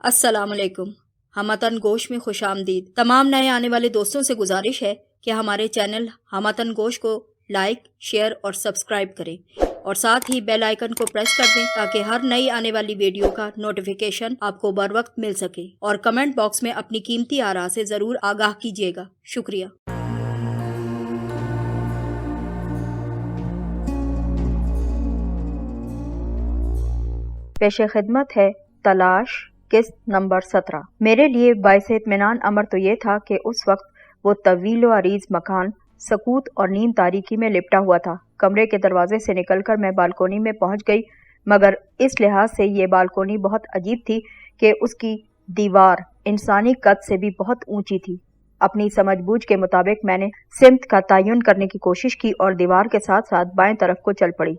السلام علیکم. ہماتن گوش میں خوش آمدید. تمام نئے آنے والے دوستوں سے گزارش ہے کہ ہمارے چینل ہماتن گوش کو لائک، شیئر اور سبسکرائب کریں اور ساتھ ہی بیل آئیکن کو پریس کر دیں تاکہ ہر نئی آنے والی ویڈیو کا نوٹیفیکیشن آپ کو بر وقت مل سکے، اور کمنٹ باکس میں اپنی قیمتی آراء سے ضرور آگاہ کیجیے گا. شکریہ. پیش خدمت ہے تلاش قسط نمبر 17. میرے لیے باعث اطمینان امر تو یہ تھا کہ اس وقت وہ طویل و عریض مکان سکوت اور نیم تاریکی میں لپٹا ہوا تھا. کمرے کے دروازے سے نکل کر میں بالکونی میں پہنچ گئی، مگر اس لحاظ سے یہ بالکونی بہت عجیب تھی کہ اس کی دیوار انسانی قد سے بھی بہت اونچی تھی. اپنی سمجھ بوجھ کے مطابق میں نے سمت کا تعین کرنے کی کوشش کی اور دیوار کے ساتھ ساتھ بائیں طرف کو چل پڑی.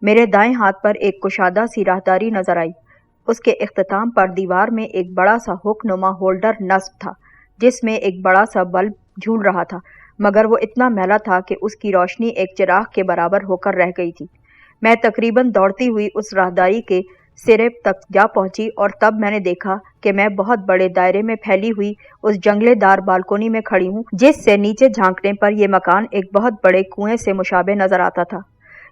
میرے دائیں ہاتھ پر ایک کشادہ سی راہداری نظر آئی. اس کے اختتام پر دیوار میں ایک بڑا سا ہک نما ہولڈر نصب تھا جس میں ایک بڑا سا بلب جھول رہا تھا، مگر وہ اتنا میلا تھا کہ اس کی روشنی ایک چراغ کے برابر ہو کر رہ گئی تھی. میں تقریباً دوڑتی ہوئی اس راہداری کے سرے تک جا پہنچی اور تب میں نے دیکھا کہ میں بہت بڑے دائرے میں پھیلی ہوئی اس جنگلے دار بالکونی میں کھڑی ہوں جس سے نیچے جھانکنے پر یہ مکان ایک بہت بڑے کنویں سے مشابہ نظر آتا تھا.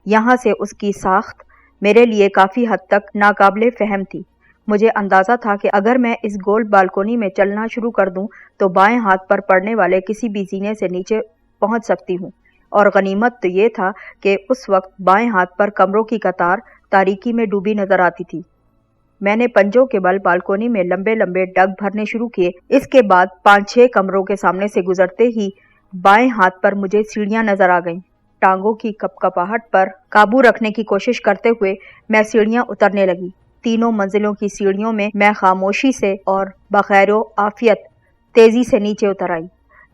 یہاں سے اس کی ساخت میرے لیے کافی حد تک ناقابل فہم تھی. مجھے اندازہ تھا کہ اگر میں اس گول بالکونی میں چلنا شروع کر دوں تو بائیں ہاتھ پر پڑنے والے کسی بھی زینے سے نیچے پہنچ سکتی ہوں، اور غنیمت تو یہ تھا کہ اس وقت بائیں ہاتھ پر کمروں کی قطار تاریکی میں ڈوبی نظر آتی تھی. میں نے پنجوں کے بل بالکونی میں لمبے لمبے ڈگ بھرنے شروع کیے. اس کے بعد 5-6 کمروں کے سامنے سے گزرتے ہی بائیں ہاتھ پر مجھے سیڑھیاں نظر آ گئیں. ٹانگوں کی کپکپاہٹ پر قابو رکھنے کی کوشش کرتے ہوئے میں سیڑھیاں اترنے لگی. 3 منزلوں کی سیڑھیوں میں خاموشی سے اور بخیر و عافیت تیزی سے نیچے اتر آئی.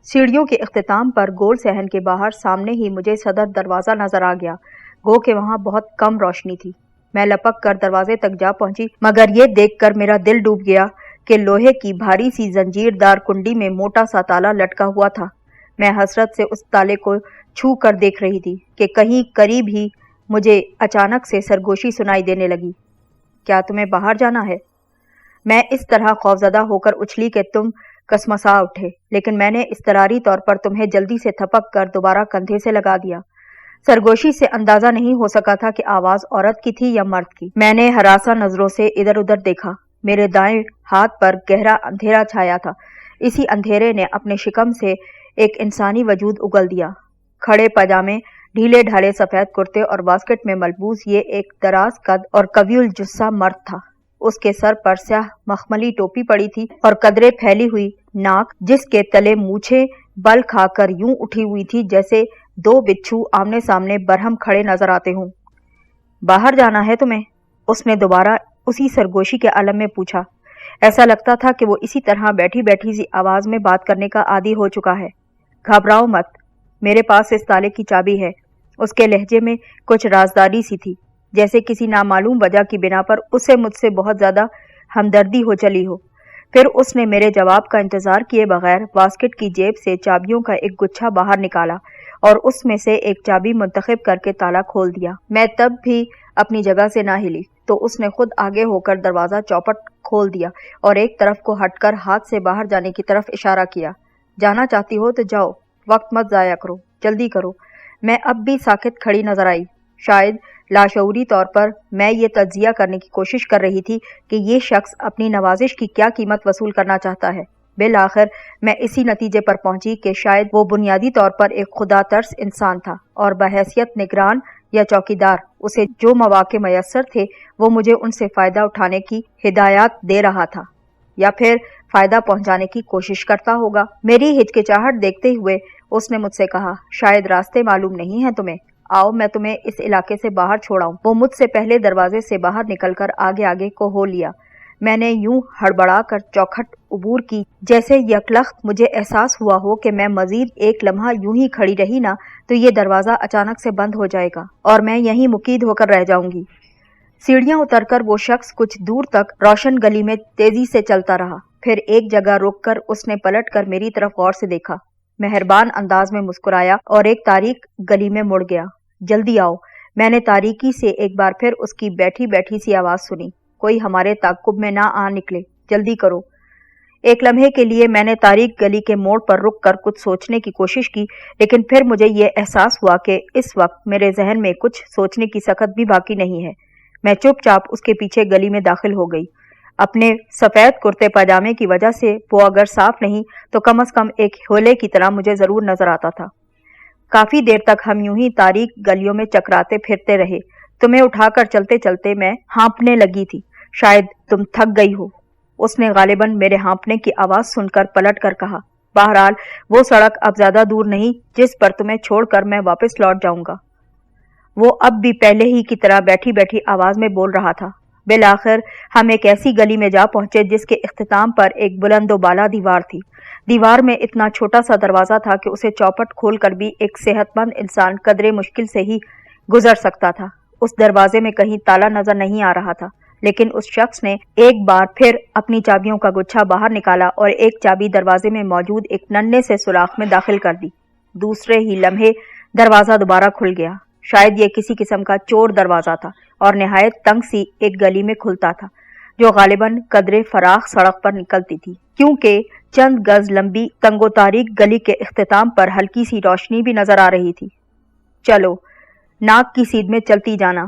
سیڑھیوں کے اختتام پر گول صحن کے باہر سامنے ہی مجھے صدر دروازہ نظر آ گیا، گو کہ وہاں بہت کم روشنی تھی. میں لپک کر دروازے تک جا پہنچی، مگر یہ دیکھ کر میرا دل ڈوب گیا کہ لوہے کی بھاری سی زنجیر دار کنڈی میں موٹا سا تالا لٹکا ہوا تھا. میں حسرت سے اس تالے کو چھو کر دیکھ رہی تھی کہ کہیں قریب ہی مجھے اچانک سے سرگوشی سنائی دینے لگی. کیا تمہیں باہر جانا ہے؟ میں اس طرح خوفزدہ ہو کر اچھلی کہ تم کسمسا اٹھے، لیکن میں نے اضطراری طور پر تمہیں جلدی سے تھپک کر دوبارہ کندھے سے لگا دیا. سرگوشی سے اندازہ نہیں ہو سکا تھا کہ آواز عورت کی تھی یا مرد کی. میں نے ہراساں نظروں سے ادھر ادھر دیکھا. میرے دائیں ہاتھ پر گہرا اندھیرا چھایا تھا. اسی اندھیرے نے اپنے شکم سے ایک انسانی وجود اگل دیا. کھڑے پاجامے، ڈھیلے ڈھالے سفید کرتے اور واسکٹ میں ملبوس یہ ایک دراز قد اور قوی الجثہ مرد تھا. اس کے سر پر سیاہ مخملی ٹوپی پڑی تھی اور قدرے پھیلی ہوئی ناک جس کے تلے مونچھیں بل کھا کر یوں اٹھی ہوئی تھی جیسے 2 بچھو آمنے سامنے برہم کھڑے نظر آتے ہوں. باہر جانا ہے تمہیں؟ اس نے دوبارہ اسی سرگوشی کے عالم میں پوچھا. ایسا لگتا تھا کہ وہ اسی طرح بیٹھی بیٹھی سی آواز میں بات کرنے کا عادی ہو چکا ہے. گھبراؤ مت، میرے پاس اس تالے کی چابی ہے. اس کے لہجے میں کچھ رازداری سی تھی، جیسے کسی نامعلوم وجہ کی بنا پر اسے مجھ سے بہت زیادہ ہمدردی ہو چلی ہو. پھر اس نے میرے جواب کا انتظار کیے بغیر واسکٹ کی جیب سے چابیوں کا ایک گچھا باہر نکالا اور اس میں سے ایک چابی منتخب کر کے تالا کھول دیا. میں تب بھی اپنی جگہ سے نہ ہلی تو اس نے خود آگے ہو کر دروازہ چوپٹ کھول دیا اور ایک طرف کو ہٹ کر ہاتھ سے باہر جانے کی طرف اشارہ کیا. جانا چاہتی ہو تو جاؤ، وقت مت ضائع کرو، جلدی کرو. میں اب بھی ساکت کھڑی نظر آئی. شاید لاشعوری طور پر میں یہ تجزیہ کرنے کی کوشش کر رہی تھی کہ یہ شخص اپنی نوازش کی کیا قیمت وصول کرنا چاہتا ہے. بالآخر میں اسی نتیجے پر پہنچی کہ شاید وہ بنیادی طور پر ایک خدا ترس انسان تھا اور بحیثیت نگران یا چوکیدار اسے جو مواقع میسر تھے وہ مجھے ان سے فائدہ اٹھانے کی ہدایات دے رہا تھا یا پھر فائدہ پہنچانے کی کوشش کرتا ہوگا. میری ہچکچاہٹ دیکھتے ہوئے اس نے مجھ سے کہا، شاید راستے معلوم نہیں ہیں تمہیں. آؤ میں تمہیں اس علاقے سے باہر چھوڑاؤں. وہ مجھ سے پہلے دروازے سے باہر نکل کر آگے آگے کو ہو لیا. میں نے یوں ہڑبڑا کر چوکھٹ عبور کی جیسے یکلخت مجھے احساس ہوا ہو کہ میں مزید ایک لمحہ یوں ہی کھڑی رہی نا تو یہ دروازہ اچانک سے بند ہو جائے گا اور میں یہیں مقید ہو کر رہ جاؤں گی. سیڑھیاں اتر کر وہ شخص کچھ دور تک روشن گلی میں تیزی سے چلتا رہا. پھر ایک جگہ رک کر اس نے پلٹ کر میری طرف غور سے دیکھا، مہربان انداز میں مسکرایا اور ایک تاریک گلی میں مڑ گیا. جلدی آؤ. میں نے تاریکی سے ایک بار پھر اس کی بیٹھی بیٹھی سی آواز سنی. کوئی ہمارے تعاقب میں نہ آ نکلے. جلدی کرو۔ ایک لمحے کے لیے میں نے تاریک گلی کے موڑ پر رک کر کچھ سوچنے کی کوشش کی، لیکن پھر مجھے یہ احساس ہوا کہ اس وقت میرے ذہن میں کچھ سوچنے کی سخت بھی باقی نہیں ہے۔ میں چپ چاپ اس کے پیچھے گلی میں داخل ہو گئی۔ اپنے سفید کرتے پاجامے کی وجہ سے وہ اگر صاف نہیں تو کم از کم ایک ہولے کی طرح مجھے ضرور نظر آتا تھا۔ کافی دیر تک ہم یوں ہی تاریک گلیوں میں چکراتے پھرتے رہے۔ تمہیں اٹھا کر چلتے چلتے میں ہانپنے لگی تھی۔ شاید تم تھک گئی ہو، اس نے غالباً میرے ہانپنے کی آواز سن کر پلٹ کر کہا۔ بہرحال وہ سڑک اب زیادہ دور نہیں جس پر تمہیں چھوڑ کر میں واپس لوٹ جاؤں گا۔ وہ اب بھی پہلے ہی کی طرح بیٹھی بیٹھی آواز میں بول رہا تھا۔ بالآخر ہم ایک ایسی گلی میں جا پہنچے جس کے اختتام پر ایک بلند و بالا دیوار تھی۔ دیوار میں اتنا چھوٹا سا دروازہ تھا کہ اسے چوپٹ کھول کر بھی ایک صحت مند انسان قدرے مشکل سے ہی گزر سکتا تھا۔ اس دروازے میں کہیں تالا نظر نہیں آ رہا تھا، لیکن اس شخص نے ایک بار پھر اپنی چابیوں کا گچھا باہر نکالا اور ایک چابی دروازے میں موجود ایک ننھے سے سوراخ میں داخل کر دی۔ دوسرے ہی لمحے دروازہ دوبارہ کھل گیا۔ شاید یہ کسی قسم کا چور دروازہ تھا اور نہایت تنگ سی ایک گلی میں کھلتا تھا جو غالباً قدرے فراخ سڑک پر نکلتی تھی، کیونکہ چند گز لمبی تنگ و تاریک گلی کے اختتام پر ہلکی سی روشنی بھی نظر آ رہی تھی۔ چلو، ناک کی سیدھ میں چلتی جانا،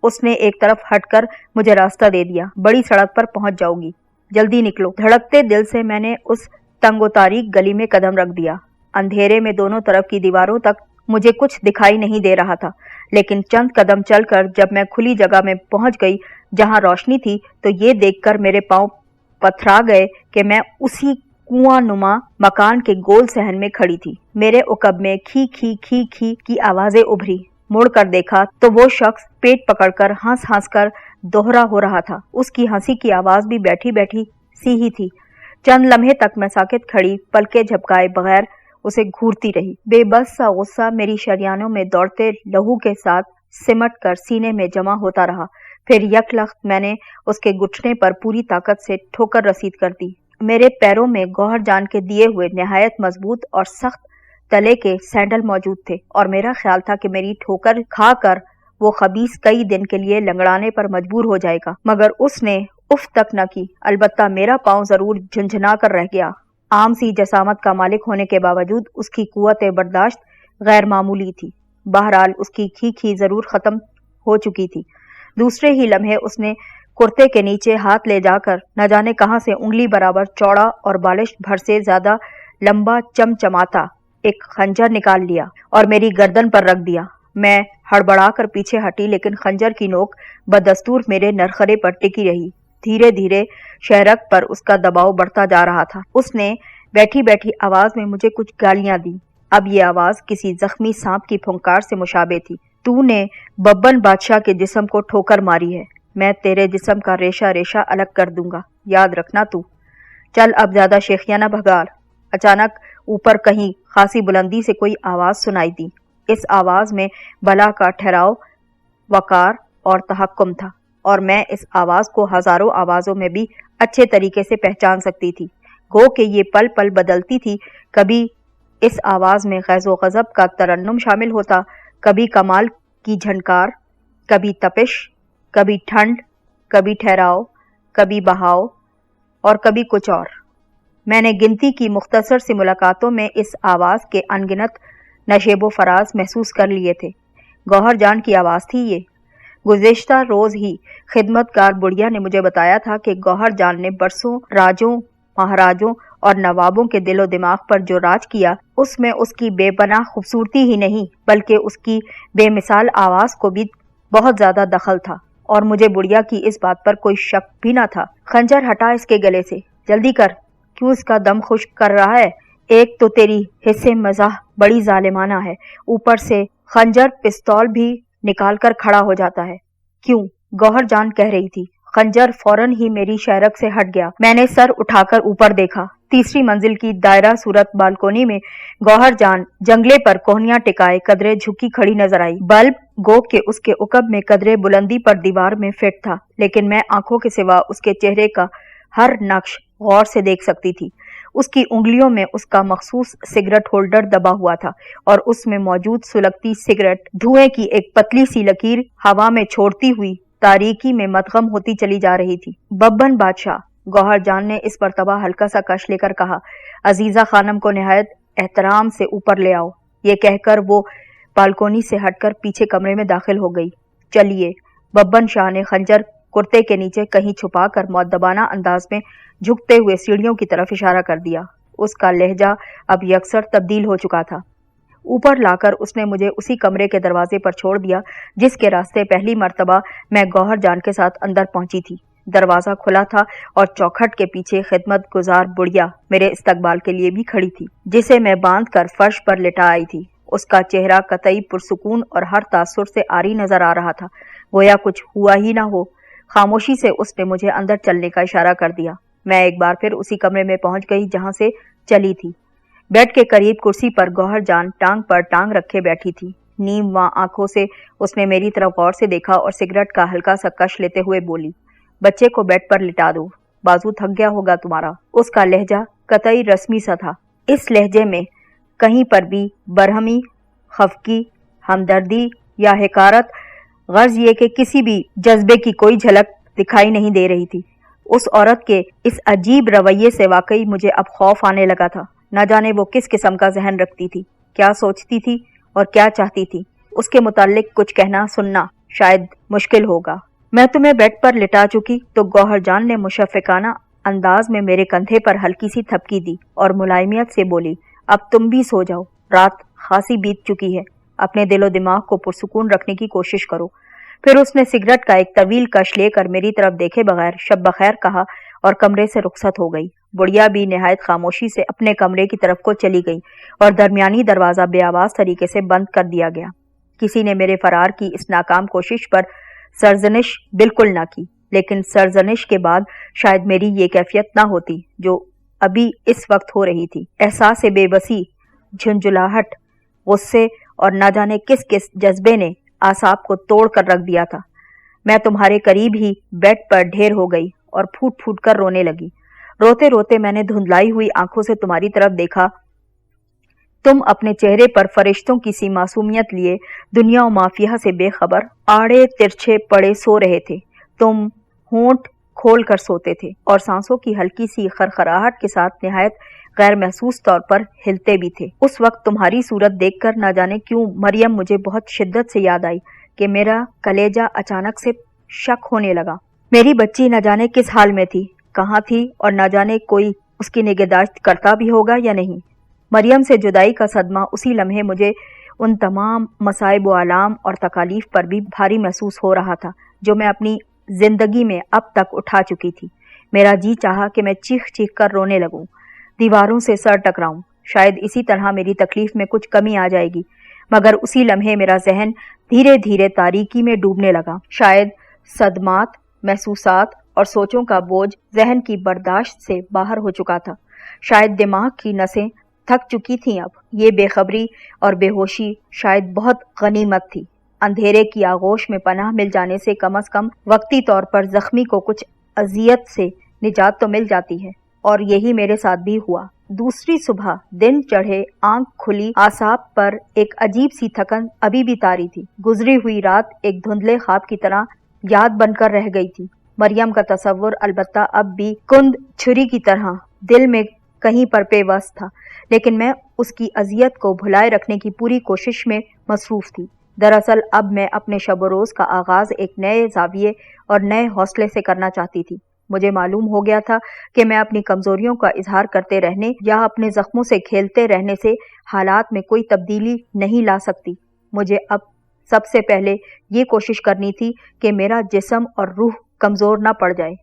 اس نے ایک طرف ہٹ کر مجھے راستہ دے دیا۔ بڑی سڑک پر پہنچ جاؤ گی، جلدی نکلو۔ دھڑکتے دل سے میں نے اس تنگ و تاریک گلی میں قدم رکھ دیا۔ اندھیرے میں دونوں طرف کی دیواروں تک مجھے کچھ دکھائی نہیں دے رہا تھا، لیکن چند قدم چل کر جب میں کھلی جگہ میں پہنچ گئی جہاں روشنی تھی تو یہ دیکھ کر میرے پاؤں پتھرا گئے کہ میں اسی کنواں نما مکان کے گول صحن میں کھڑی تھی۔ میرے عقب میں کھی کھی کھی کھی کی آوازیں ابھری۔ مڑ کر دیکھا تو وہ شخص پیٹ پکڑ کر ہنس ہنس کر دوہرا ہو رہا تھا۔ اس کی ہنسی کی آواز بھی بیٹھی بیٹھی سی ہی تھی۔ چند لمحے تک میں ساکت کھڑی پلکیں جھپکائے بغیر اسے گھورتی رہی۔ بے بس سا غصہ میری شریانوں میں دوڑتے لہو کے ساتھ سمٹ کر سینے میں جمع ہوتا رہا۔ پھر یک لخت میں نے اس کے گھٹنے پر پوری طاقت سے ٹھوکر رسید کر دی۔ میرے پیروں میں گوہر جان کے دیے ہوئے نہایت مضبوط اور سخت تلے کے سینڈل موجود تھے اور میرا خیال تھا کہ میری ٹھوکر کھا کر وہ خبیث کئی دن کے لیے لنگڑانے پر مجبور ہو جائے گا، مگر اس نے اف تک نہ کی۔ البتہ میرا پاؤں ضرور جھنجھنا کر رہ گیا۔ عام سی جسامت کا مالک ہونے کے باوجود اس کی قوت برداشت غیر معمولی تھی۔ بہرحال اس کی کھی ضرور ختم ہو چکی تھی۔ دوسرے ہی لمحے اس نے کرتے کے نیچے ہاتھ لے جا کر نہ جانے کہاں سے انگلی برابر چوڑا اور بالش بھر سے زیادہ لمبا چمچماتا ایک خنجر نکال لیا اور میری گردن پر رکھ دیا۔ میں ہڑبڑا کر پیچھے ہٹی، لیکن خنجر کی نوک بدستور میرے نرخرے پر ٹکی رہی۔ دھیرے دھیرے شہرک پر اس کا دباؤ بڑھتا جا رہا تھا۔ اس نے بیٹھی بیٹھی آواز میں مجھے کچھ گالیاں دی۔ اب یہ آواز کسی زخمی سانپ کی پھنکار سے مشابہ تھی۔ تو نے ببن بادشاہ کے جسم کو ٹھوکر ماری ہے، میں تیرے جسم کا ریشہ ریشہ الگ کر دوں گا، یاد رکھنا تو۔ چل اب زیادہ شیخیاں نہ بھگار۔ اچانک اوپر کہیں خاصی بلندی سے کوئی آواز سنائی دی۔ اس آواز میں بلا کا ٹھہراؤ، وقار اور تحکم تھا، اور میں اس آواز کو ہزاروں آوازوں میں بھی اچھے طریقے سے پہچان سکتی تھی۔ گو کہ یہ پل پل بدلتی تھی، کبھی اس آواز میں غیظ و غضب کا ترنم شامل ہوتا، کبھی کمال کی جھنکار، کبھی تپش، کبھی ٹھنڈ، کبھی ٹھہراؤ، کبھی بہاؤ اور کبھی کچھ اور۔ میں نے گنتی کی مختصر سی ملاقاتوں میں اس آواز کے انگنت نشیب و فراز محسوس کر لیے تھے۔ گوہر جان کی آواز تھی یہ۔ گزشتہ روز ہی خدمت گار بڑھیا نے مجھے بتایا تھا کہ گوہر جان نے برسوں راجوں، مہاراجوں اور نوابوں کے دل و دماغ پر جو راج کیا، اس میں اس کی بے پناہ خوبصورتی ہی نہیں بلکہ اس کی بے مثال آواز کو بھی بہت زیادہ دخل تھا، اور مجھے بڑھیا کی اس بات پر کوئی شک بھی نہ تھا۔ خنجر ہٹا اس کے گلے سے، جلدی کر، کیوں اس کا دم خشک کر رہا ہے؟ ایک تو تیری حصے مزاح بڑی ظالمانہ ہے، اوپر سے خنجر پستول بھی نکال کر کھڑا ہو جاتا ہے۔ کیوں؟ گوہر جان کہہ رہی تھی۔ خنجر فوراً ہی میری شہرک سے ہٹ گیا۔ میں نے سر اٹھا کر اوپر دیکھا۔ تیسری منزل کی دائرہ صورت بالکونی میں گوہر جان جنگلے پر کوہنیاں ٹکائے قدرے جھکی کھڑی نظر آئی۔ بلب گو کہ اس کے عقب میں قدرے بلندی پر دیوار میں فٹ تھا، لیکن میں آنکھوں کے سوا اس کے چہرے کا ہر نقش غور سے دیکھ سکتی تھی۔ اس کی انگلیوں میں اس کا مخصوص سگریٹ ہولڈر دبا ہوا تھا، اور اس میں موجود سلگتی سگریٹ دھوئیں کی ایک پتلی سی لکیر ہوا میں چھوڑتی ہوئی تاریکی میں مدغم ہوتی چلی جا رہی تھی۔ ببن بادشاہ، गौहर जान ने इस मर्तबा हल्का सा कश लेकर कहा, अजीजा खानम को निहायत एहतराम से ऊपर ले आओ। ये कहकर वो बालकोनी से हटकर पीछे कमरे में दाखिल हो गई। चलिए। बब्बन शाह ने खंजर कुर्ते के नीचे कहीं छुपाकर मुअद्दबाना अंदाज में झुकते हुए सीढ़ियों की तरफ इशारा कर दिया। उसका लहजा अब यकसर तब्दील हो चुका था। ऊपर लाकर उसने मुझे उसी कमरे के दरवाजे पर छोड़ दिया जिसके रास्ते पहली मर्तबा मैं गौहर जान के साथ अंदर पहुंची थी। दरवाजा खुला था और चौखट के पीछे खिदमत गुजार बुढ़िया मेरे इस्तकबाल के लिए भी खड़ी थी, जिसे मैं बांध कर फर्श पर लिटा आई थी। उसका चेहरा कतई पुरसुकून और हर तासुर से आरी नजर आ रहा था, गोया कुछ हुआ ही ना हो। खामोशी से उसने मुझे अंदर चलने का इशारा कर दिया। मैं एक बार फिर उसी कमरे में पहुंच गई जहां से चली थी। बेड के करीब कुर्सी पर गौहर जान टांग पर टांग रखे बैठी थी। नीमवा आंखों से उसने मेरी तरफ गौर से देखा और सिगरेट का हल्का सा कश लेते हुए बोली, बच्चे को बेड पर लिटा दो, बाजू थक गया होगा तुम्हारा। उसका लहजा कतई रस्मी सा था। इस लहजे में कहीं पर भी बरहमी, खफकी, हमदर्दी या हिकारत, गर्ज ये कि किसी भी जज्बे की कोई झलक दिखाई नहीं दे रही थी। उस औरत के इस अजीब रवैये से वाकई मुझे अब खौफ आने लगा था। न जाने वो किस किस्म का जहन रखती थी, क्या सोचती थी और क्या चाहती थी। उसके मुताल्लिक कुछ कहना सुनना शायद मुश्किल होगा। मैं तुम्हें बेड पर लिटा चुकी तो गौहर जान ने मुशफ़िकाना अंदाज में मेरे कंधे पर हल्की सी थपकी दी और मुलायमियत से बोली, अब तुम भी सो जाओ, रात खासी बीत चुकी है, अपने दिलो दिमाग को पुरसुकून रखने की कोशिश करो। फिर उसने सिगरेट का एक तवील कश लेकर मेरी तरफ देखे बगैर शब बखैर कहा और कमरे से रुखसत हो गई। बुढ़िया भी निहायत खामोशी से अपने कमरे की तरफ को चली गई और दरमियानी दरवाजा बेआवाज तरीके से बंद कर दिया गया। किसी ने मेरे फरार की इस नाकाम कोशिश पर सरजनिश बिल्कुल ना की, लेकिन सरजनिश के बाद शायद मेरी ये कैफियत ना होती जो अभी इस वक्त हो रही थी। एहसास बेबसी, झुंझुलाहट, गुस्से और न जाने किस किस जज्बे ने आसाब को तोड़ कर रख दिया था। मैं तुम्हारे करीब ही बेड पर ढेर हो गई और फूट फूट कर रोने लगी। रोते रोते मैंने धुंधलाई हुई आंखों से तुम्हारी तरफ देखा। तुम अपने चेहरे पर फरिश्तों की सी मासूमियत लिए दुनिया और माफिया से बेखबर आड़े तिरछे पड़े सो रहे थे। तुम होंठ खोल कर सोते थे और सांसों की हल्की सी खरखराहट के साथ निहायत गैर महसूस तौर पर हिलते भी थे। उस वक्त तुम्हारी सूरत देखकर न जाने क्यों मरियम मुझे बहुत शिद्दत से याद आई कि मेरा कलेजा अचानक से शक होने लगा। मेरी बच्ची न जाने किस हाल में थी, कहाँ थी और न जाने कोई उसकी निगहदाश्त करता भी होगा या नहीं। मरियम से जुदाई का सदमा उसी लम्हे मुझे उन तमाम मसाइब व आलाम और तकालीफ पर भी भारी महसूस हो रहा था जो मैं अपनी जिंदगी में अब तक उठा चुकी थी। मेरा जी चाहा कि मैं चीख चीख कर रोने लगूं, दीवारों से सर टकराऊं। शायद इसी तरह मेरी तकलीफ में कुछ कमी आ जाएगी, मगर उसी लम्हे मेरा जहन धीरे धीरे तारीकी में डूबने लगा। शायद सदमात, महसूसात और सोचों का बोझ जहन की बर्दाश्त से बाहर हो चुका था। शायद दिमाग की नसें थक चुकी थीं। अब ये बेखबरी और बेहोशी शायद बहुत गनीमत थी। अंधेरे की आगोश में पनाह मिल जाने से कम वक्ती तौर पर जख्मी को कुछ अजियत से निजात तो मिल जाती है, और यही मेरे साथ भी हुआ। दूसरी सुबह दिन चढ़े, आंख खुली, आसाब पर एक अजीब सी थकन अभी भी तारी थी। गुजरी हुई रात एक धुंधले ख्वाब की तरह याद बनकर रह गई थी। मरियम का तसव्वुर अलबत्ता अब भी कुंद छुरी की तरह दिल में कहीं पर पेवस्त था, लेकिन मैं उसकी अजियत को भुलाए रखने की पूरी कोशिश में मसरूफ थी। दरअसल अब मैं अपने शब रोज का आगाज एक नए जाविये और नए हौसले से करना चाहती थी। मुझे मालूम हो गया था कि मैं अपनी कमजोरियों का इजहार करते रहने या अपने जख्मों से खेलते रहने से हालात में कोई तब्दीली नहीं ला सकती। मुझे अब सबसे पहले ये कोशिश करनी थी कि मेरा जिस्म और रूह कमजोर ना पड़ जाए,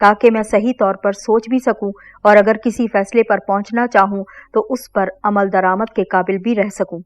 ताकि मैं सही तौर पर सोच भी सकूं और अगर किसी फैसले पर पहुंचना चाहूं तो उस पर अमल दरामद के काबिल भी रह सकूं।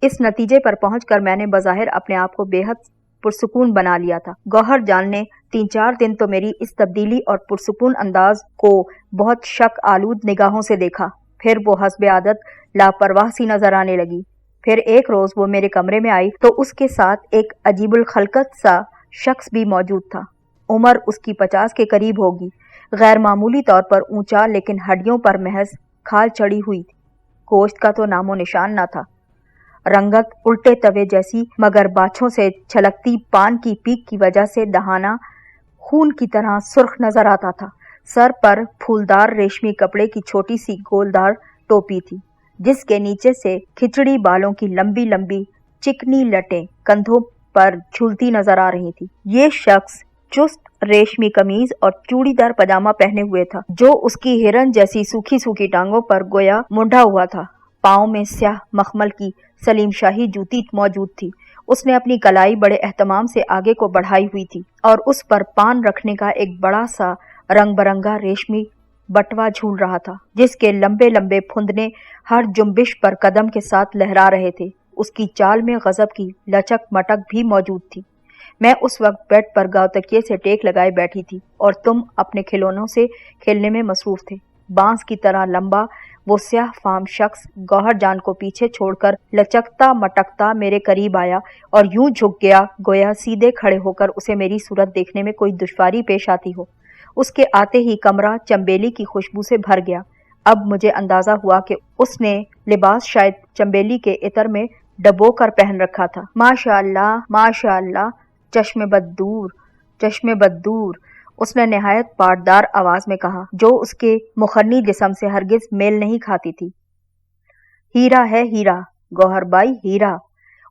इस नतीजे पर पहुंचकर मैंने बज़ाहिर अपने आप को बेहद पुरसुकून बना लिया था। गौहर जान ने 3-4 दिन तो मेरी इस तब्दीली और पुरसुकून अंदाज को बहुत शक आलूद निगाहों से देखा। फिर वो हस्बे आदत लापरवाह सी नजर आने लगी। फिर एक रोज वो मेरे कमरे में आई तो उसके साथ एक अजीबुल खलकत सा शख्स भी मौजूद था। उम्र उसकी 50 के करीब होगी। गैर मामूली तौर पर ऊंचा, लेकिन हड्डियों पर महज खाल चढ़ी हुई थी। गोश्त का तो नामो निशान न था। रंगत उल्टे तवे जैसी, मगर बाछों से छलकती पान की पीक की वजह से दहाना खून की तरह सुर्ख नजर आता था। सर पर फूलदार रेशमी कपड़े की छोटी सी गोलदार टोपी थी, जिसके नीचे से खिचड़ी बालों की लंबी लंबी चिकनी लटें कंधों पर झूलती नजर आ रही थी। ये शख्स चुस्त रेशमी कमीज और चूड़ीदार पजामा पहने हुए था, जो उसकी हिरन जैसी सूखी सूखी टांगों पर गोया मुंडा हुआ था। पाँव में स्याह मखमल की सलीम शाही जूती मौजूद थी। उसने अपनी कलाई बड़े एहतमाम से आगे को बढ़ाई हुई थी और उस पर पान रखने का एक बड़ा सा रंग बरंगा रेशमी बटवा झूल रहा था, जिसके लंबे लंबे फुंदने हर जुम्बिश पर कदम के साथ लहरा रहे थे। उसकी चाल में गजब की लचक मटक भी मौजूद थी। मैं उस वक्त बेड पर गांव तकिए से टेक लगाए बैठी थी और तुम अपने खिलौनों से खेलने में मसरूफ थे। बांस की तरह लंबा वो स्याह फाम शख्स गौहर जान को पीछे छोड़कर लचकता मटकता मेरे करीब आया और यूं झुक गया गोया सीधे खड़े होकर उसे मेरी सूरत देखने में कोई दुश्वारी पेश आती हो। उसके आते ही कमरा चंबेली की खुशबू से भर गया। अब मुझे अंदाजा हुआ कि उसने लिबास शायद चंबेली के इतर में डबो कर पहन रखा था। माशाअल्लाह माशाअल्लाह, चश्मे बदूर, उसने निहायत पाटदार आवाज में कहा, जो उसके मुखन्नी जिस्म से हरगिज मेल नहीं खाती थी। हीरा है हीरा, गौहर बाई हीरा।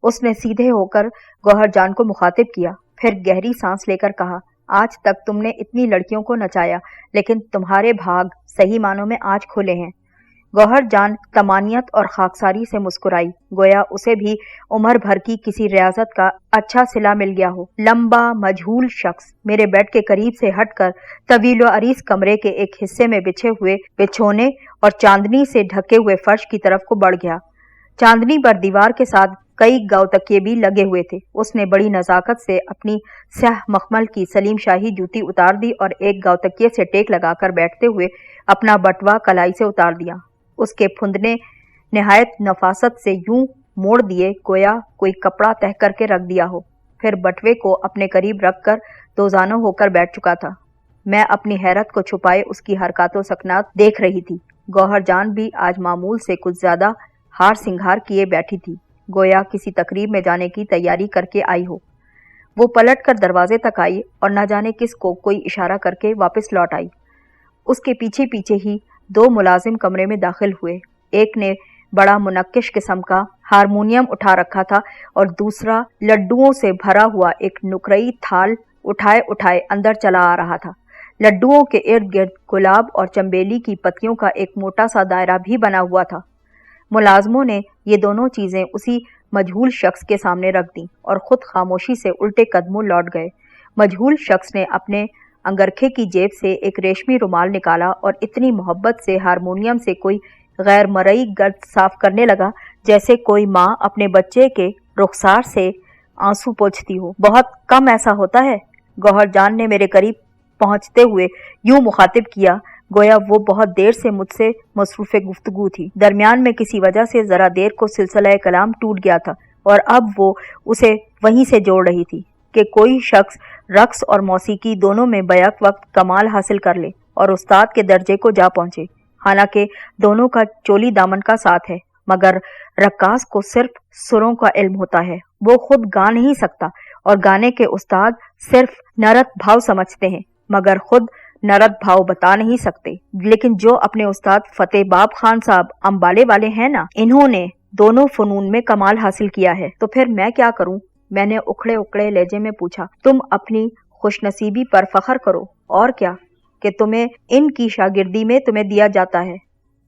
उसने सीधे होकर गौहर जान को मुखातिब किया, फिर गहरी सांस लेकर कहा, आज तक तुमने इतनी लड़कियों को नचाया, लेकिन तुम्हारे भाग सही मानों में आज खुले हैं। गौहर जान तमानियत और खाकसारी से मुस्कुराई, गोया उसे भी उम्र भर की किसी रियाजत का अच्छा सिला मिल गया हो। लंबा मजहूल शख्स मेरे बेड के करीब से हटकर तवील व अरीज कमरे के एक हिस्से में बिछे हुए बिछोने और चांदनी से ढके हुए फर्श की तरफ को बढ़ गया। चांदनी पर दीवार के साथ कई गाव तकिए भी लगे हुए थे। उसने बड़ी नजाकत से अपनी स्याह मखमल की सलीम शाही जूती उतार दी और एक गाव तकिए से टेक लगाकर बैठते हुए अपना बटवा कलाई से उतार दिया। उसके फुंदने निहायत नफासत से यूं मोड़ दिए गोया कोई कपड़ा तह करके रख दिया हो। फिर बटवे को अपने करीब रखकर दोजानो होकर बैठ चुका था। मैं अपनी हैरत को छुपाए उसकी हरकतों सकनात देख रही थी। गौहर जान भी आज मामूल से कुछ ज्यादा हार सिंगार किए बैठी थी, गोया किसी तकरीब में जाने की तैयारी करके आई हो। वो पलट कर दरवाजे तक आई और न जाने किस को कोई इशारा करके वापस लौट आई। उसके पीछे पीछे ही दो मुलाजिम कमरे में दाखिल हुए। एक ने बड़ा मुनक्किश किस्म का हारमोनियम उठा रखा था और दूसरा लड्डुओं से भरा हुआ एक नुकरई थाल उठाए उठाए अंदर चला आ रहा था। लड्डुओं के इर्द गिर्द गुलाब और चंबेली की पत्तियों का एक मोटा सा दायरा भी बना हुआ था। मुलाजमों ने ये दोनों चीजें उसी मजहूल शख्स के सामने रख दी और खुद खामोशी से उल्टे कदमों लौट गए। मजहूल शख्स ने अपने अंगरखे की जेब से एक रेशमी रुमाल निकाला और इतनी मोहब्बत से हारमोनियम से कोई गैर मरई गर्द साफ करने लगा, जैसे कोई माँ अपने बच्चे के रुखसार से आंसू पोंछती हो। बहुत कम ऐसा होता है, गौहर जान ने मेरे करीब पहुंचते हुए यूं मुखातिब किया, गोया वो बहुत देर से मुझसे मसरूफ़े गुफ्तगू थी। दरमियान में किसी वजह से जरा देर को सिलसिला कलाम टूट गया था और अब वो उसे वहीं से जोड़ रही थी कि कोई शख्स रक्स और मौसीकी दोनों में बैक वक्त कमाल हासिल कर ले और उस्ताद के दर्जे को जा पहुंचे। हालांकि दोनों का चोली दामन का साथ है, मगर रक्कास को सिर्फ सुरों का इल्म होता है। वो खुद गा नहीं सकता और गाने के उस्ताद सिर्फ नरत भाव समझते हैं, मगर खुद नरत भाव बता नहीं सकते। लेकिन जो अपने उस्ताद फतेह बाब खान साहब अंबाले वाले हैं ना, इन्होंने दोनों फनून में कमाल हासिल किया है। तो फिर मैं क्या करूं? मैंने उखड़े उखड़े लहजे में पूछा। तुम अपनी खुशनसीबी पर फख्र करो, और क्या, कि तुम्हें इनकी शागिर्दी में तुम्हें दिया जाता है।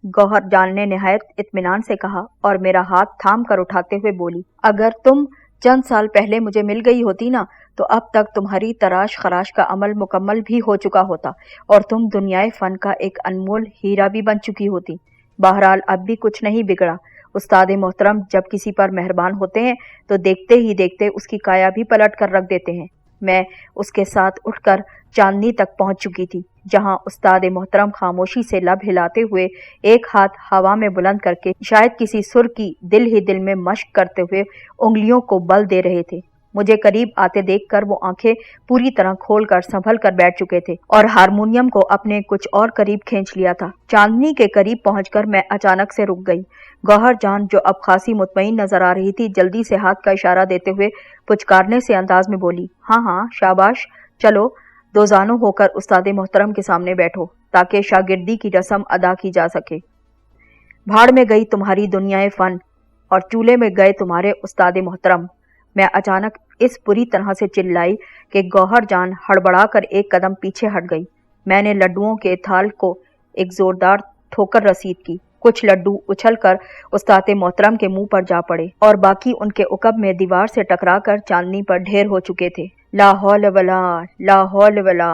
गौहर जान ने निहायत इत्मीनान से कहा और मेरा हाथ थाम कर उठाते हुए बोली, अगर तुम चंद साल पहले मुझे मिल गई होती ना, तो अब तक तुम्हारी तराश खराश का अमल मुकम्मल भी हो चुका होता और तुम दुनियाए फन का एक अनमोल हीरा भी बन चुकी होती। बहरहाल अब भी कुछ नहीं बिगड़ा। उस्ताद मोहतरम जब किसी पर मेहरबान होते हैं तो देखते ही देखते उसकी काया भी पलट कर रख देते हैं। मैं उसके साथ उठकर चांदनी तक पहुंच चुकी थी, जहां उस्ताद मोहतरम खामोशी से लब हिलाते हुए एक हाथ हवा में बुलंद करके शायद किसी सुर की दिल ही दिल में मश्क करते हुए उंगलियों को बल दे रहे थे। मुझे करीब आते देखकर वो आंखें पूरी तरह खोलकर संभल कर बैठ चुके थे और हारमोनियम को अपने कुछ और करीब खींच लिया था। चांदनी के करीब पहुंचकर मैं अचानक से रुक गई। गौहर जान, जो अब खासी मुतमईन नजर आ रही थी, जल्दी से हाथ का इशारा देते हुए पुचकारने से अंदाज में बोली, हाँ हाँ शाबाश, चलो दोजानो होकर उस्ताद मोहतरम के सामने बैठो। ताकि शागिर्दी की रस्म अदा की जा सके। भाड़ में गई तुम्हारी दुनियाए फन और चूल्हे में गए तुम्हारे उस्ताद मोहतरम। मैं अचानक इस बुरी तरह से चिल्लाई कि गौहर जान हड़बड़ाकर एक कदम पीछे हट गई। मैंने लड्डुओं के थाल को एक जोरदार ठोकर रसीद की। कुछ लड्डू उछलकर उस्ताद मोहतरम के मुंह पर जा पड़े और बाकी उनके उकब में दीवार से टकराकर चांदनी पर ढेर हो चुके थे। ला हौल वला।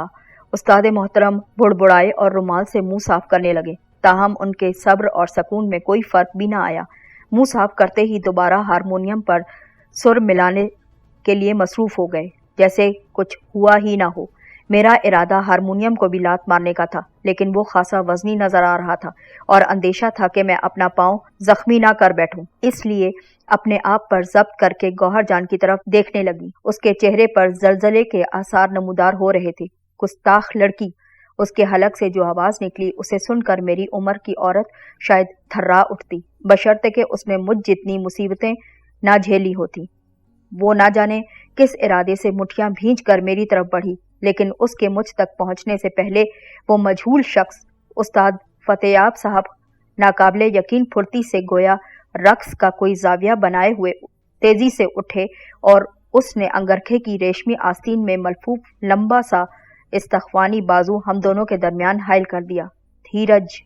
उस्ताद मोहतरम बुड़बुड़ाए और रुमाल से मुंह साफ करने लगे। ताहम उनके सब्र और सकून में कोई फर्क भी न आया। मुंह साफ करते ही दोबारा हारमोनियम पर सुर मिलाने के लिए मसरूफ हो गए, जैसे कुछ हुआ ही ना हो। मेरा इरादा हारमोनियम को भी लात मारने का था, लेकिन वो खासा वजनी नजर आ रहा था और अंदेशा था कि मैं अपना पांव जख्मी ना कर बैठूं। इसलिए अपने आप पर जब्त करके गौहर जान की तरफ देखने लगी। उसके चेहरे पर जलजले के आसार नमूदार हो रहे थे। गुस्ताख लड़की। उसके हलक से जो आवाज निकली उसे सुनकर मेरी उम्र की औरत शायद थर्रा उठती, बशर्ते कि उसने मुझ जितनी मुसीबतें ना झेली होती। वो ना जाने किस इरादे से मुठ्ठियां भींच कर मेरी तरफ बढ़ी, लेकिन उसके मुझ तक पहुंचने से पहले वो मजहूल शख्स उस्ताद फतेयाब साहब नाकाबिले यकीन फुर्ती से गोया रक्स का कोई जाविया बनाए हुए तेजी से उठे और उसने अंगरखे की रेशमी आस्तीन में मलफूफ लंबा सा इस्तख्वानी बाजू हम दोनों के दरमियान हायल कर दिया। धीरज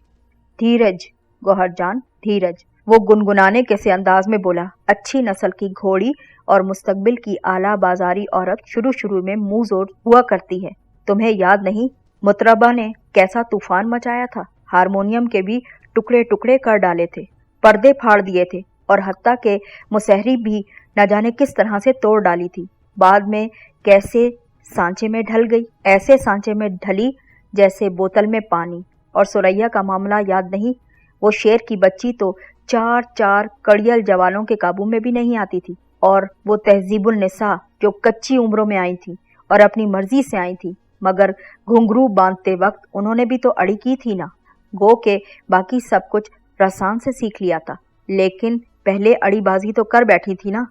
धीरज गौहर जान, धीरज। वो गुनगुनाने के से अंदाज में बोला। अच्छी नस्ल की घोड़ी और मुस्तकबिल की आला बाजारी औरत शुरू में मुंह जोर हुआ करती है। तुम्हें याद नहीं मुतरबा ने कैसा तूफान मचाया था? हारमोनियम के भी टुकड़े टुकड़े कर डाले थे, पर्दे फाड़ दिए थे और हत्ता के मुसहरी भी न जाने किस तरह से तोड़ डाली थी। बाद में कैसे सांचे में ढल गई, ऐसे सांचे में ढली जैसे बोतल में पानी। और सुरैया का मामला याद नहीं? वो शेर की बच्ची तो 4 कड़ियल जवानों के काबू में भी नहीं आती थी। और वो तहजीबुल निसा जो कच्ची उम्रों में आई थी और अपनी मर्जी से आई थी, मगर घुंघरू बांधते वक्त उन्होंने भी तो अड़ी की थी ना। गो के बाकी सब कुछ रसान से सीख लिया था, लेकिन पहले अड़ीबाजी तो कर बैठी थी ना।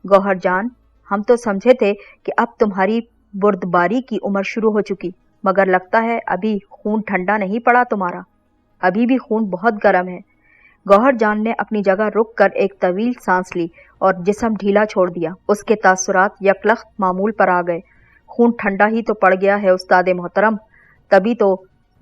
गौहर जान, हम तो समझे थे कि अब तुम्हारी बुर्दबारी की उम्र शुरू हो चुकी, मगर लगता है अभी खून ठंडा नहीं पड़ा तुम्हारा, अभी भी खून बहुत गर्म है। गौहर जान ने अपनी जगह रुक कर एक तवील सांस ली और जिस्म ढीला छोड़ दिया। उसके तासुरात यकलख्त मामूल पर आ गए। खून ठंडा ही तो पड़ गया है उस्ताद मोहतरम, तभी तो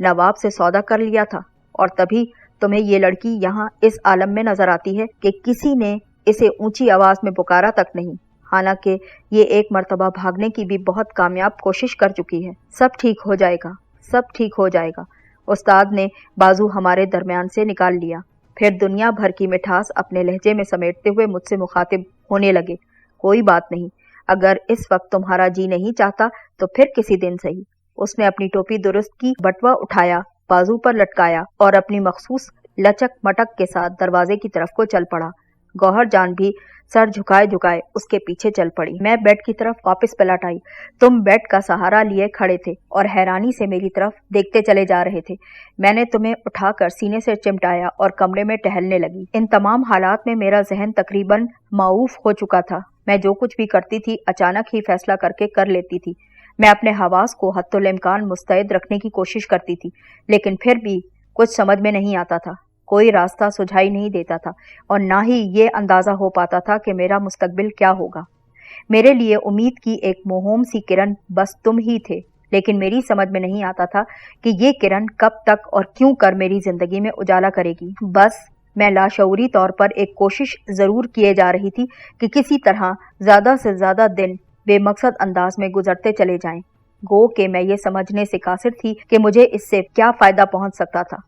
नवाब से सौदा कर लिया था और तभी तुम्हें ये लड़की यहाँ इस आलम में नजर आती है कि किसी ने इसे ऊंची आवाज में पुकारा तक नहीं, हालांकि ये एक मर्तबा भागने की भी बहुत कामयाब कोशिश कर चुकी है। सब ठीक हो जाएगा, सब ठीक हो जाएगा। उस्ताद ने बाजू हमारे दरमियान से निकाल लिया, फिर दुनिया भर की मिठास अपने लहजे में समेटते हुए मुझसे मुखातिब होने लगे। कोई बात नहीं, अगर इस वक्त तुम्हारा जी नहीं चाहता तो फिर किसी दिन सही। उसने अपनी टोपी दुरुस्त की, बटवा उठाया, बाजू पर लटकाया और अपनी मखसूस लचक मटक के साथ दरवाजे की तरफ को चल पड़ा। गौहर जान भी सर झुकाए झुकाए उसके पीछे चल पड़ी। मैं बेड की तरफ वापस पलट आई। तुम बेड का सहारा लिए खड़े थे और हैरानी से मेरी तरफ देखते चले जा रहे थे। मैंने तुम्हें उठाकर सीने से चिमटाया और कमरे में टहलने लगी। इन तमाम हालात में मेरा जहन तकरीबन माऊफ हो चुका था। मैं जो कुछ भी करती थी अचानक ही फैसला करके कर लेती थी। मैं अपने हवास को हत्तुल इम्कान मुस्तैद रखने की कोशिश करती थी, लेकिन फिर भी कुछ समझ में नहीं आता था। कोई रास्ता सुझाई नहीं देता था और ना ही ये अंदाजा हो पाता था कि मेरा मुस्तकबिल क्या होगा। मेरे लिए उम्मीद की एक मोहम सी किरण बस तुम ही थे, लेकिन मेरी समझ में नहीं आता था कि ये किरण कब तक और क्यों कर मेरी जिंदगी में उजाला करेगी। बस मैं लाशऊरी तौर पर एक कोशिश जरूर किए जा रही थी कि किसी तरह ज्यादा से ज्यादा दिन बेमकसद अंदाज में गुजरते चले जाएं। गो के मैं ये समझने से कासिर थी कि मुझे इससे क्या फायदा पहुंच सकता था,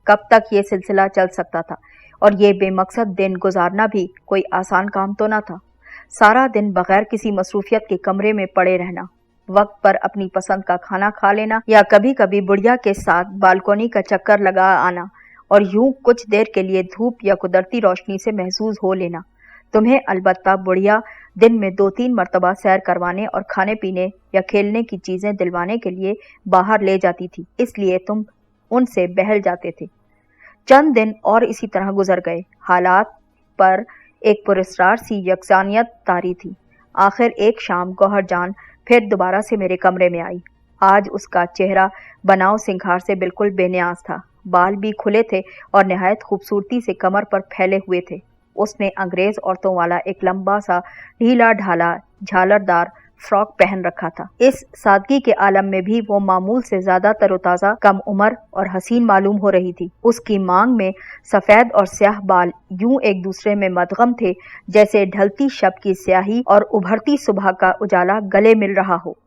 कब तक ये सिलसिला चल सकता था, और ये बेमकसद दिन गुजारना भी कोई आसान काम तो न था। सारा दिन बगैर किसी मसरूफियत के कमरे में पड़े रहना, वक्त पर अपनी पसंद का खाना खा लेना या कभी कभी बुढ़िया के साथ बालकोनी का चक्कर लगा आना और यूं कुछ देर के लिए धूप या कुदरती रोशनी से महसूस हो लेना। तुम्हें अलबत्ता बुढ़िया दिन में 2-3 मरतबा सैर करवाने और खाने पीने या खेलने की चीजें दिलवाने के लिए बाहर ले जाती थी, इसलिए तुम उनसे बहल जाते थे। चंद दिन और इसी तरह गुजर गए। हालात पर एक पुरस्कार सी यकसानियत तारी थी। आखिर एक शाम गौहर जान फिर दोबारा से मेरे कमरे में आई। आज उसका चेहरा बनाव सिंगार से बिल्कुल बेनियाज था। बाल भी खुले थे और निहायत खूबसूरती से कमर पर फैले हुए थे। उसने अंग्रेज औरतों वाला एक लंबा सा ढीला ढाला झालरदार फ्रॉक पहन रखा था। इस सादगी के आलम में भी वो मामूल से ज्यादा तरोताजा, कम उम्र और हसीन मालूम हो रही थी। उसकी मांग में सफेद और स्याह बाल यूं एक दूसरे में मदगम थे जैसे ढलती शब की स्याही और उभरती सुबह का उजाला गले मिल रहा हो।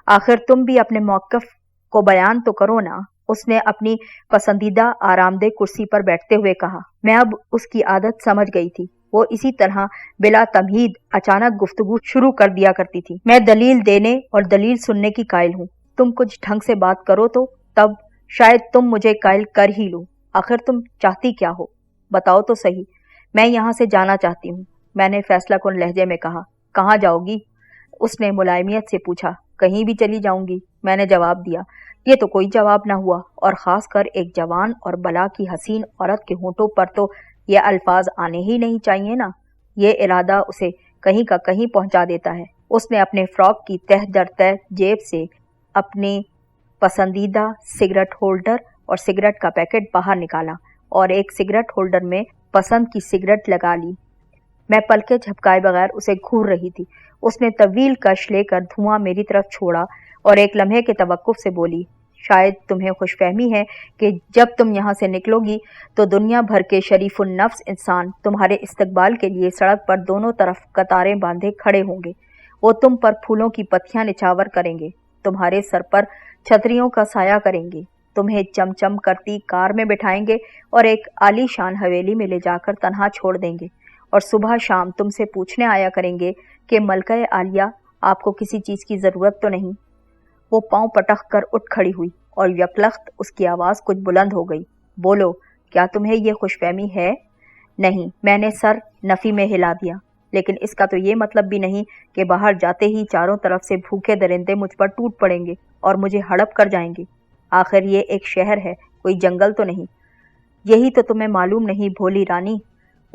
आखिर तुम भी अपने मौक़िफ़ को बयान तो करो ना, उसने अपनी पसंदीदा आरामदेह कुर्सी पर बैठते हुए कहा। मैं अब उसकी आदत समझ गई थी। वो इसी तरह बिला तमहीद अचानक गुफ्तगू शुरू कर दिया करती थी। मैं दलील देने और दलील सुनने की कायल हूँ। तुम कुछ ढंग से बात करो तो तब शायद तुम मुझे कायल कर ही लो। आखिर तुम चाहती क्या हो, बताओ तो सही। मैं यहाँ से जाना चाहती हूँ, मैंने फैसला कुन लहजे में कहा। कहाँ जाओगी, उसने मुलायमियत से पूछा। कहीं भी चली जाऊंगी, मैंने जवाब दिया। ये तो कोई जवाब न हुआ, और खास कर एक जवान और बला की हसीन औरत के होंठों पर तो ये अल्फाज आने ही नहीं चाहिए ना। ये इरादा उसे कहीं का कहीं पहुंचा देता है। उसने अपने फ्रॉक की तह दर तह जेब से अपनी पसंदीदा सिगरेट होल्डर और सिगरेट का पैकेट बाहर निकाला और एक सिगरेट होल्डर में पसंद की सिगरेट लगा ली। मैं पलके झपकाए बगैर उसे घूर रही थी। उसने तवील कश लेकर धुआं मेरी तरफ छोड़ा और एक लम्हे के तवक्कुफ से बोली, शायद तुम्हें खुशफहमी है कि जब तुम यहाँ से निकलोगी तो दुनिया भर के शरीफुन नफ्स इंसान तुम्हारे इस्तकबाल के लिए सड़क पर दोनों तरफ कतारें बांधे खड़े होंगे। वो तुम पर फूलों की पत्तियां निछावर करेंगे, तुम्हारे सर पर छतरियों का साया करेंगे, तुम्हें चमचम करती कार में बिठाएंगे और एक आलीशान हवेली में ले जाकर तन्हा छोड़ देंगे, और सुबह शाम तुमसे पूछने आया करेंगे कि मलका आलिया, आपको किसी चीज़ की ज़रूरत तो नहीं। वो पांव पटक कर उठ खड़ी हुई और यकलख्त उसकी आवाज़ कुछ बुलंद हो गई। बोलो, क्या तुम्हें ये खुशफहमी है? नहीं, मैंने सर नफ़ी में हिला दिया। लेकिन इसका तो ये मतलब भी नहीं कि बाहर जाते ही चारों तरफ से भूखे दरिंदे मुझ पर टूट पड़ेंगे और मुझे हड़प कर जाएंगे। आखिर ये एक शहर है, कोई जंगल तो नहीं। यही तो तुम्हें मालूम नहीं भोली रानी,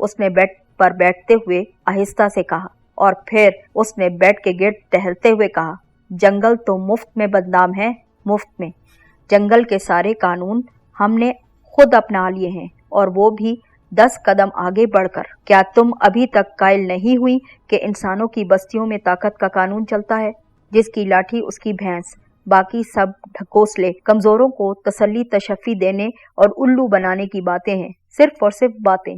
उसने बेड पर बैठते हुए आहिस्ता से कहा, और फिर उसने बेड के गिर्द टहलते हुए कहा, जंगल तो मुफ्त में बदनाम है, मुफ्त में। जंगल के सारे कानून हमने खुद अपना लिए हैं, और वो भी 10 कदम आगे बढ़कर। क्या तुम अभी तक कायल नहीं हुई कि इंसानों की बस्तियों में ताकत का कानून चलता है? जिसकी लाठी उसकी भैंस, बाकी सब ढकोसले, कमजोरों को तसल्ली तशफ़ी देने और उल्लू बनाने की बातें हैं, सिर्फ और सिर्फ बातें।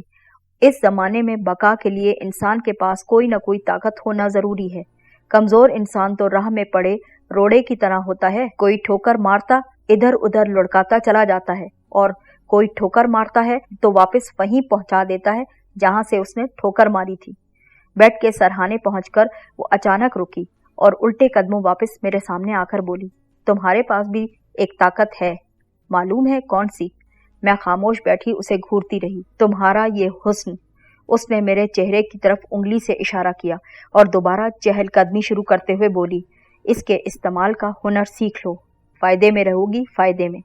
इस जमाने में बका के लिए इंसान के पास कोई न कोई ताकत होना जरूरी है। कमजोर इंसान तो राह में पड़े रोड़े की तरह होता है, कोई ठोकर मारता इधर उधर लुढ़काता चला जाता है, और कोई ठोकर मारता है तो वापस वहीं पहुंचा देता है जहां से उसने ठोकर मारी थी। बेड के सरहाने पहुंचकर वो अचानक रुकी और उल्टे कदमों वापस मेरे सामने आकर बोली, तुम्हारे पास भी एक ताकत है, मालूम है कौन सी? मैं खामोश बैठी उसे घूरती रही। तुम्हारा ये हुस्न, उसने मेरे चेहरे की तरफ उंगली से इशारा किया और दोबारा चहलकदमी शुरू करते हुए बोली, इसके इस्तेमाल का हुनर सीख लो, फायदे में रहोगी, फायदे में।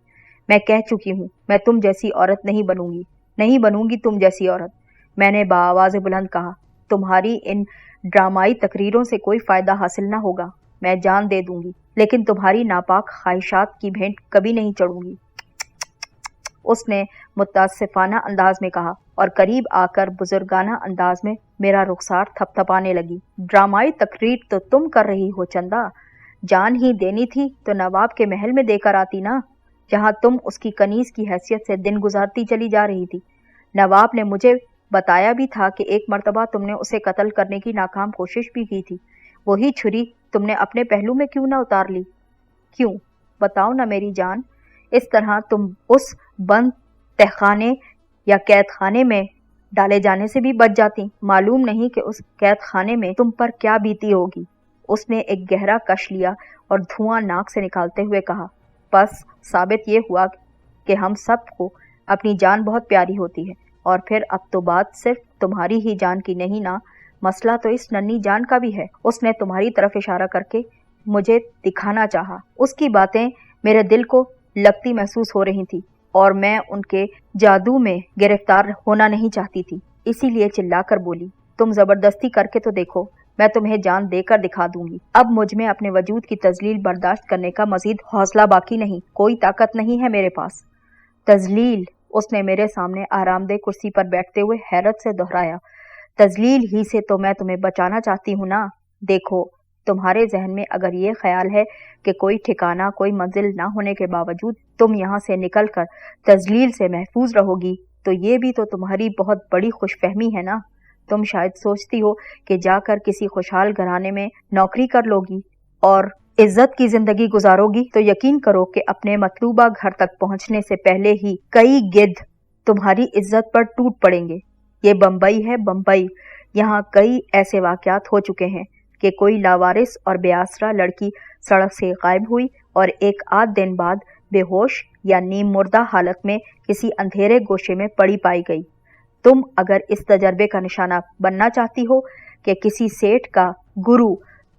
मैं कह चुकी हूँ, मैं तुम जैसी औरत नहीं बनूंगी, नहीं बनूंगी तुम जैसी औरत। मैंने बाआवाज़ बुलंद कहा, तुम्हारी इन ड्रामाई तकरीरों से कोई फायदा हासिल ना होगा, मैं जान दे दूंगी, लेकिन तुम्हारी नापाक ख्वाहिशात की भेंट कभी नहीं चढ़ूंगी, उसने मुतासिफाना अंदाज में कहा और करीब आकर बुजुर्गाना अंदाज में मेरा रुखसार थपथपाने लगी। ड्रामाई तकरीर तो तुम कर रही हो चंदा, जान ही देनी थी तो नवाब के महल में देकर आती ना, जहाँ तुम उसकी कनीज की हैसियत से दिन गुजारती चली जा रही थी। नवाब ने मुझे बताया भी था कि एक मर्तबा तुमने उसे कत्ल करने की नाकाम कोशिश भी की थी। वही छुरी तुमने अपने पहलू में क्यों ना उतार ली? क्यों, बताओ ना मेरी जान। इस तरह तुम उस बंद तहखाने या कैद खाने में डाले जाने से भी बच जाती। मालूम नहीं कि उस कैद खाने में तुम पर क्या बीती होगी। उसने एक गहरा कश लिया और धुआं नाक से निकालते हुए कहा, बस साबित ये हुआ कि हम सबको अपनी जान बहुत प्यारी होती है, और फिर अब तो बात सिर्फ तुम्हारी ही जान की नहीं ना, मसला तो इस नन्ही जान का भी है। उसने तुम्हारी तरफ इशारा करके मुझे दिखाना चाहा। उसकी बातें मेरे दिल को लगती महसूस हो रही थी और मैं उनके जादू में गिरफ्तार होना नहीं चाहती थी, इसीलिए चिल्लाकर बोली, तुम जबरदस्ती करके तो देखो, मैं तुम्हें जान देकर दिखा दूंगी। अब मुझ में अपने वजूद की तजलील बर्दाश्त करने का मजीद हौसला बाकी नहीं, कोई ताकत नहीं है मेरे पास। तजलील, उसने मेरे सामने आरामदेह कुर्सी पर बैठते हुए हैरत से दोहराया। तजलील ही से तो मैं तुम्हें बचाना चाहती हूँ ना। देखो, तुम्हारे जहन में अगर ये ख्याल है कि कोई ठिकाना, कोई मंजिल ना होने के बावजूद तुम यहाँ से निकलकर तजलील से महफूज रहोगी, तो ये भी तो तुम्हारी बहुत बड़ी खुशफहमी है ना। तुम शायद सोचती हो कि जाकर किसी खुशहाल घराने में नौकरी कर लोगी और इज्जत की जिंदगी गुजारोगी, तो यकीन करो कि अपने मतलूबा घर तक पहुंचने से पहले ही कई गिद्ध तुम्हारी इज्जत पर टूट पड़ेंगे। ये बम्बई है, बम्बई। यहाँ कई ऐसे वाकयात हो चुके हैं कि कोई लावारिस और बेआसरा लड़की सड़क से गायब हुई और एक आध दिन बाद बेहोश या नीम मुर्दा हालत में किसी अंधेरे गोशे में पड़ी पाई गई। तुम अगर इस तजर्बे का निशाना बनना चाहती हो कि किसी सेठ का गुरु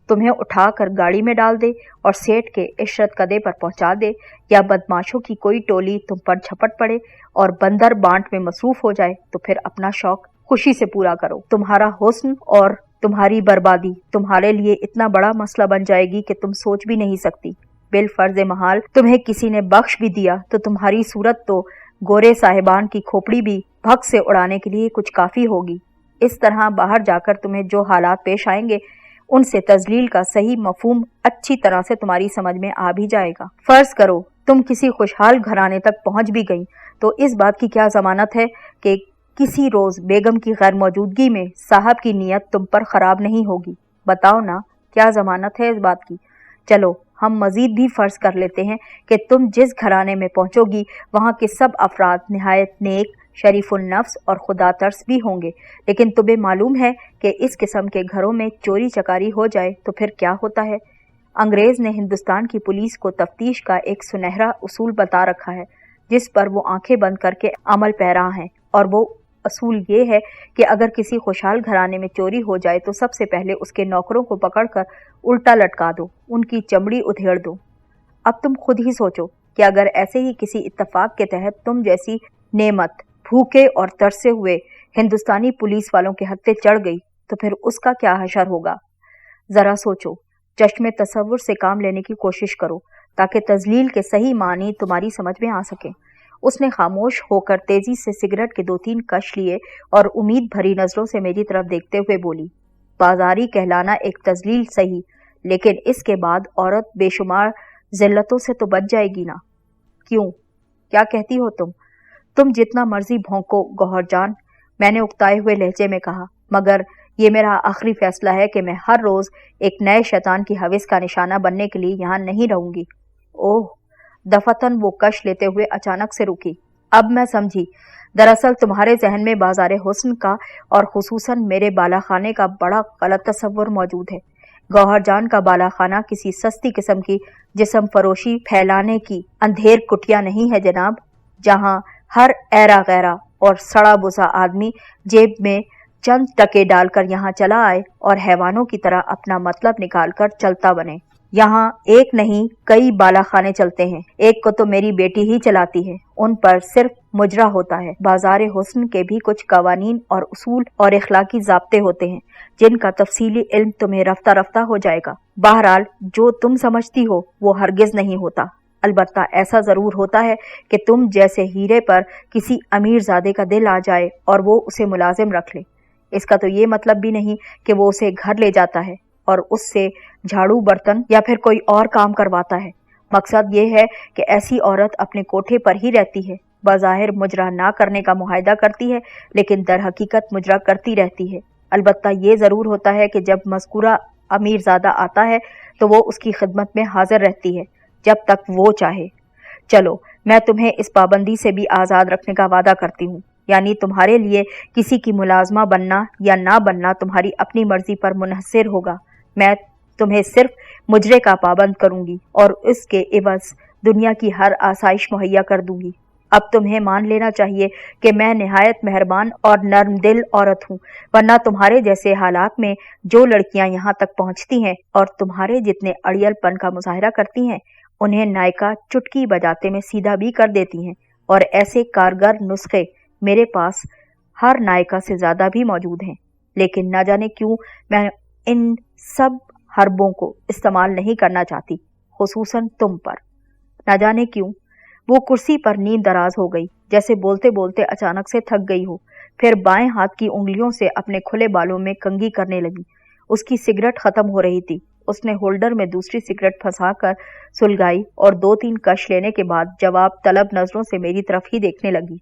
तुम्हें उठाकर गाड़ी में डाल दे और सेठ के इशरत कदे पर पहुंचा दे, या बदमाशों की कोई टोली तुम पर झपट पड़े और बंदर बांट में मसरूफ हो जाए, तो फिर अपना शौक खुशी से पूरा करो। तुम्हारा हुस्न और तुम्हारी बर्बादी तुम्हारे लिए इतना बड़ा मसला बन जाएगी कि तुम सोच भी नहीं सकती। बिल फर्ज महाल तुम्हें किसी ने बख्श भी दिया तो तुम्हारी सूरत तो गोरे साहिबान की खोपड़ी भी भग से उड़ाने के लिए कुछ काफी होगी। इस तरह बाहर जाकर तुम्हें जो हालात पेश आएंगे, उनसे तजलील का सही मफहूम अच्छी तरह से तुम्हारी समझ में आ भी जाएगा। फर्ज करो तुम किसी खुशहाल घराने तक पहुंच भी गई, तो इस बात की क्या जमानत है कि किसी रोज बेगम की गैर मौजूदगी में साहब की नीयत तुम पर खराब नहीं होगी। बताओ ना, क्या जमानत है इस बात की। चलो हम मजीद भी फर्ज कर लेते हैं कि तुम जिस घराने में पहुंचोगी वहां के सब अफराद निहायत नेक, शरीफुल नफ्स और खुदा तरस भी होंगे, लेकिन तुम्हें मालूम है कि इस किस्म के घरों में चोरी चकारी हो जाए तो फिर क्या होता है। अंग्रेज ने हिंदुस्तान की पुलिस को तफ्तीश का एक सुनहरा उसूल बता रखा है, जिस पर वो आंखें बंद करके अमल पैरा हैं, और वो असूल ये है कि अगर किसी खुशहाल घराने में चोरी हो जाए तो सबसे पहले उसके नौकरों को पकड़कर उल्टा लटका दो, उनकी चमड़ी उधेड़ दो। अब तुम खुद ही सोचो कि अगर ऐसे ही किसी इत्तेफाक के तहत तुम जैसी नेमत भूखे और तरसे हुए हिंदुस्तानी पुलिस वालों के हत्थे चढ़ गई, तो फिर उसका क्या हशर होगा। जरा सोचो, चश्मे तसव्वुर से काम लेने की कोशिश करो ताकि तजलील के सही मानी तुम्हारी समझ में आ सके। उसने खामोश होकर तेजी से सिगरेट के 2-3 कश लिए और उम्मीद भरी नजरों से मेरी तरफ देखते हुए बोली, बाजारी कहलाना एक तजलील सही, लेकिन इसके बाद औरत बेशुमार जिल्लतों से तो बच जाएगी ना। क्यों, क्या कहती हो तुम जितना मर्जी भौंको गौहर जान, मैंने उकताए हुए लहजे में कहा, मगर ये मेरा आखिरी फैसला है कि मैं हर रोज एक नए शैतान की हविस का निशाना बनने के लिए यहाँ नहीं रहूंगी। ओह, दफतन वो कश लेते हुए अचानक से रुकी। अब मैं समझी, दरअसल तुम्हारे जहन में बाजारे हुस्न का और खुसूसन मेरे बालाखाने का बड़ा गलत तस्वुर मौजूद है। गौहर जान का बालाखाना किसी सस्ती किस्म की जिस्म फरोशी फैलाने की अंधेर कुटिया नहीं है जनाब, जहाँ हर ऐरा गैरा और सड़ा बुसा आदमी जेब में चंद टके डालकर यहाँ चला आए और हैवानों की तरह अपना मतलब निकालकर चलता बने। यहाँ एक नहीं कई बालाखाने चलते हैं, एक को तो मेरी बेटी ही चलाती है, उन पर सिर्फ मुजरा होता है। बाजारे हुस्न के भी कुछ कवानीन और उसूल और इखलाकी ज़ाब्ते होते हैं, जिनका तफसीली इल्म तुम्हें रफ्ता रफ्ता हो जाएगा। बहरहाल जो तुम समझती हो वो हरगिज नहीं होता। अलबत्ता ऐसा जरूर होता है कि तुम जैसे हीरे पर किसी अमीर ज़ादे का दिल आ जाए और वो उसे मुलाजिम रख ले। इसका तो ये मतलब भी नहीं कि वो उसे घर ले जाता है और उससे झाड़ू बर्तन या फिर कोई और काम करवाता है। मकसद ये है कि ऐसी औरत अपने कोठे पर ही रहती है, बज़ाहिर मुजरा ना करने का मुआहदा करती है, लेकिन दर हकीकत मुजरा करती रहती है। अलबत्ता ये ज़रूर होता है कि जब मज़कूरा अमीरज़ादा आता है तो वो उसकी खिदमत में हाजिर रहती है जब तक वो चाहे। चलो, मैं तुम्हें इस पाबंदी से भी आज़ाद रखने का वादा करती हूँ, यानी तुम्हारे लिए किसी की मुलाजमा बनना या ना बनना तुम्हारी अपनी मर्जी पर मुनहसर होगा। मैं तुम्हें सिर्फ मुजरे का पाबंद करूंगी और इसके इवज दुनिया की हर आसाइश मुहैया कर दूंगी। अब तुम्हें मान लेना चाहिए कि मैं निहायत मेहरबान और नर्म दिल औरत हूँ, वरना तुम्हारे जैसे हालात में जो लड़कियां यहाँ तक पहुँचती हैं और तुम्हारे जितने अड़ियलपन का मुजाहरा करती हैं, उन्हें नायका चुटकी बजाते में सीधा भी कर देती हैं, और ऐसे कारगर नुस्खे मेरे पास हर नायका से ज्यादा भी मौजूद हैं। लेकिन न जाने क्यों मैं ان سب حربوں کو استعمال نہیں کرنا چاہتی، خصوصاً تم پر۔ نہ جانے کیوں وہ کرسی پر نیند دراز ہو گئی، جیسے بولتے بولتے اچانک سے تھک گئی ہو، پھر بائیں ہاتھ کی انگلیوں سے اپنے کھلے بالوں میں کنگھی کرنے لگی۔ اس کی سگریٹ ختم ہو رہی تھی۔ اس نے ہولڈر میں دوسری سگریٹ پھنسا کر سلگائی اور 2-3 کش لینے کے بعد جواب طلب نظروں سے میری طرف ہی دیکھنے لگی۔